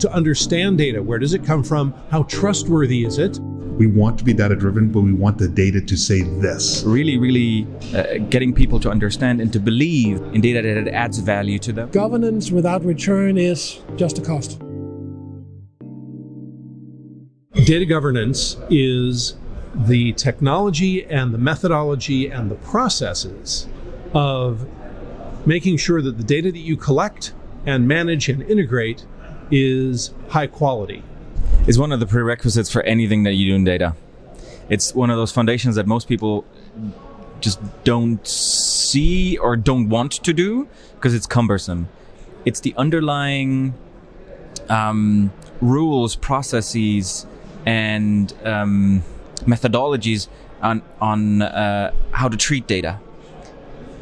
to understand data. Where does it come from? How trustworthy is it? We want to be data-driven, but we want the data to say this. Really getting people to understand and to believe in data that it adds value to them. Governance without return is just a cost. Data governance is the technology and the methodology and the processes of making sure that the data that you collect and manage and integrate is high quality. It's one of the prerequisites for anything that you do in data. It's one of those foundations that most people just don't see or don't want to do because it's cumbersome. It's the underlying rules, processes, and methodologies on how to treat data,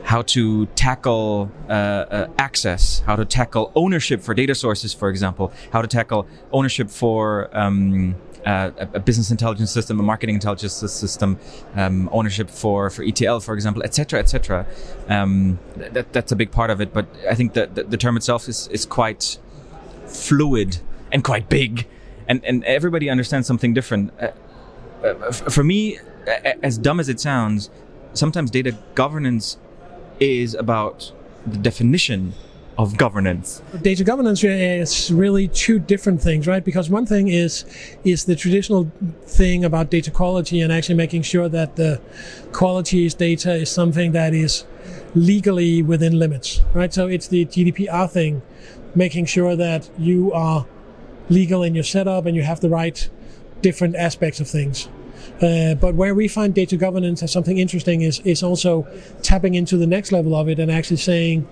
how to tackle access, how to tackle ownership for data sources, for example, how to tackle ownership for a business intelligence system, a marketing intelligence system, ownership for ETL, for example, etc., etc. That's a big part of it, but I think that the term itself is quite fluid and quite big, and everybody understands something different. For me, as dumb as it sounds, sometimes data governance is about the definition of governance. Data governance is really two different things, right? Because one thing is the traditional thing about data quality and actually making sure that the quality is data is something that is legally within limits, right? So it's the GDPR thing, making sure that you are legal in your setup and you have the right different aspects of things. But where we find data governance as something interesting is also tapping into the next level of it and actually saying,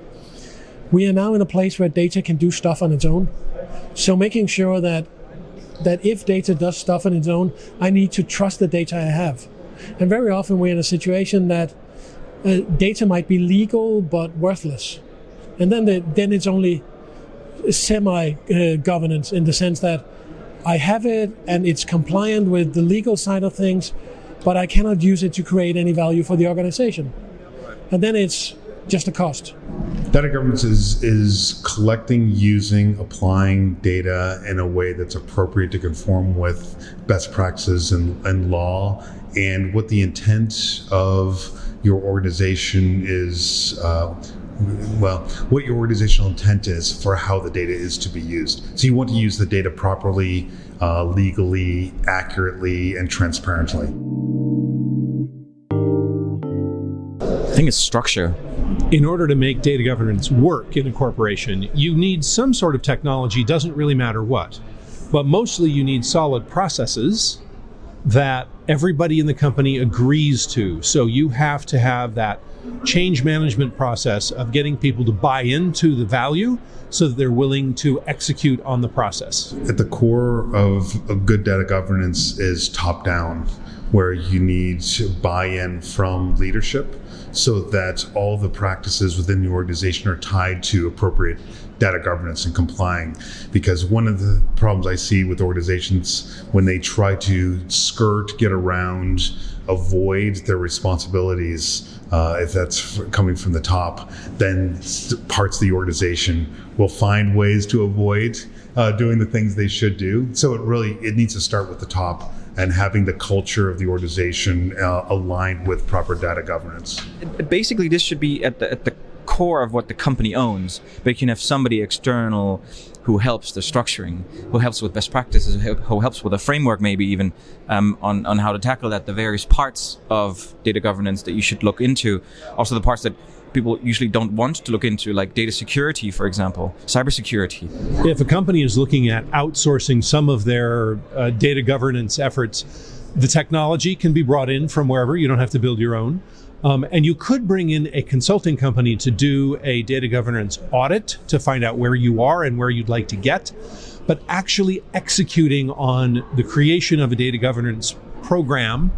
we are now in a place where data can do stuff on its own. So making sure that if data does stuff on its own, I need to trust the data I have. And very often we're in a situation that data might be legal but worthless. And then it's only semi-governance in the sense that I have it and it's compliant with the legal side of things, but I cannot use it to create any value for the organization. And then it's just a cost. Data governance is collecting, using, applying data in a way that's appropriate to conform with best practices and law, and what the intent of your organization is, what your organizational intent is for how the data is to be used. So you want to use the data properly, legally, accurately, and transparently. I think it's structure. In order to make data governance work in a corporation, you need some sort of technology, doesn't really matter what. But mostly you need solid processes that everybody in the company agrees to. So you have to have that change management process of getting people to buy into the value so that they're willing to execute on the process. At the core of a good data governance is top-down, where you need buy-in from leadership so that all the practices within the organization are tied to appropriate data governance and complying. Because one of the problems I see with organizations when they try to get around, avoid their responsibilities, if that's coming from the top, then parts of the organization will find ways to avoid doing the things they should do. So it needs to start with the top and having the culture of the organization aligned with proper data governance. Basically, this should be at the core of what the company owns, but you can have somebody external who helps the structuring, who helps with best practices, who helps with a framework maybe even on how to tackle that, the various parts of data governance that you should look into. Also the parts that people usually don't want to look into, like data security, for example, cybersecurity. If a company is looking at outsourcing some of their data governance efforts, the technology can be brought in from wherever. You don't have to build your own. And you could bring in a consulting company to do a data governance audit to find out where you are and where you'd like to get. But actually executing on the creation of a data governance program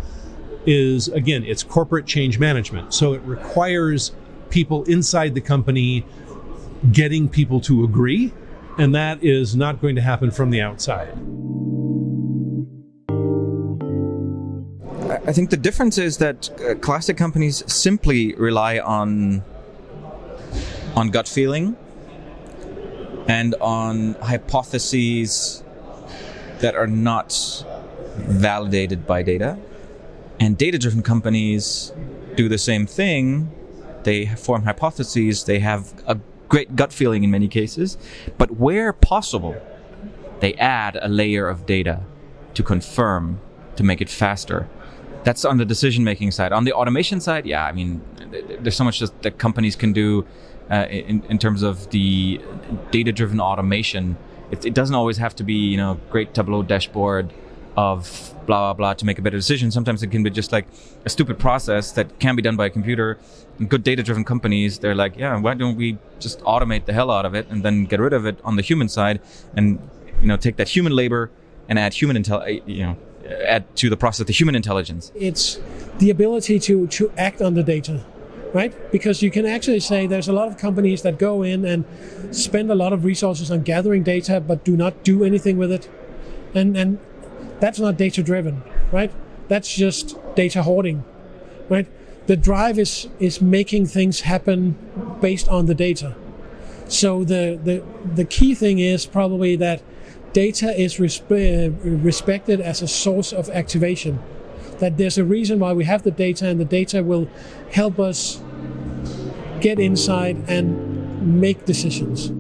is, again, it's corporate change management. So it requires people inside the company getting people to agree, and that is not going to happen from the outside. I think the difference is that classic companies simply rely on gut feeling, and on hypotheses that are not validated by data. And data-driven companies do the same thing. They form hypotheses, they have a great gut feeling in many cases, but where possible, they add a layer of data to confirm, to make it faster. That's on the decision-making side. On the automation side, yeah, I mean, there's so much that companies can do in terms of the data-driven automation. It doesn't always have to be, great Tableau dashboard of blah, blah, blah to make a better decision. Sometimes it can be just like a stupid process that can be done by a computer. And good data-driven companies, they're like, yeah, why don't we just automate the hell out of it and then get rid of it on the human side and, take that human labor and add add to the process the human intelligence. It's the ability to act on the data, right? Because you can actually say there's a lot of companies that go in and spend a lot of resources on gathering data but do not do anything with it. And that's not data-driven, right? That's just data hoarding, right? The drive is making things happen based on the data. So the key thing is probably that data is respected as a source of activation. That there's a reason why we have the data, and the data will help us get inside and make decisions.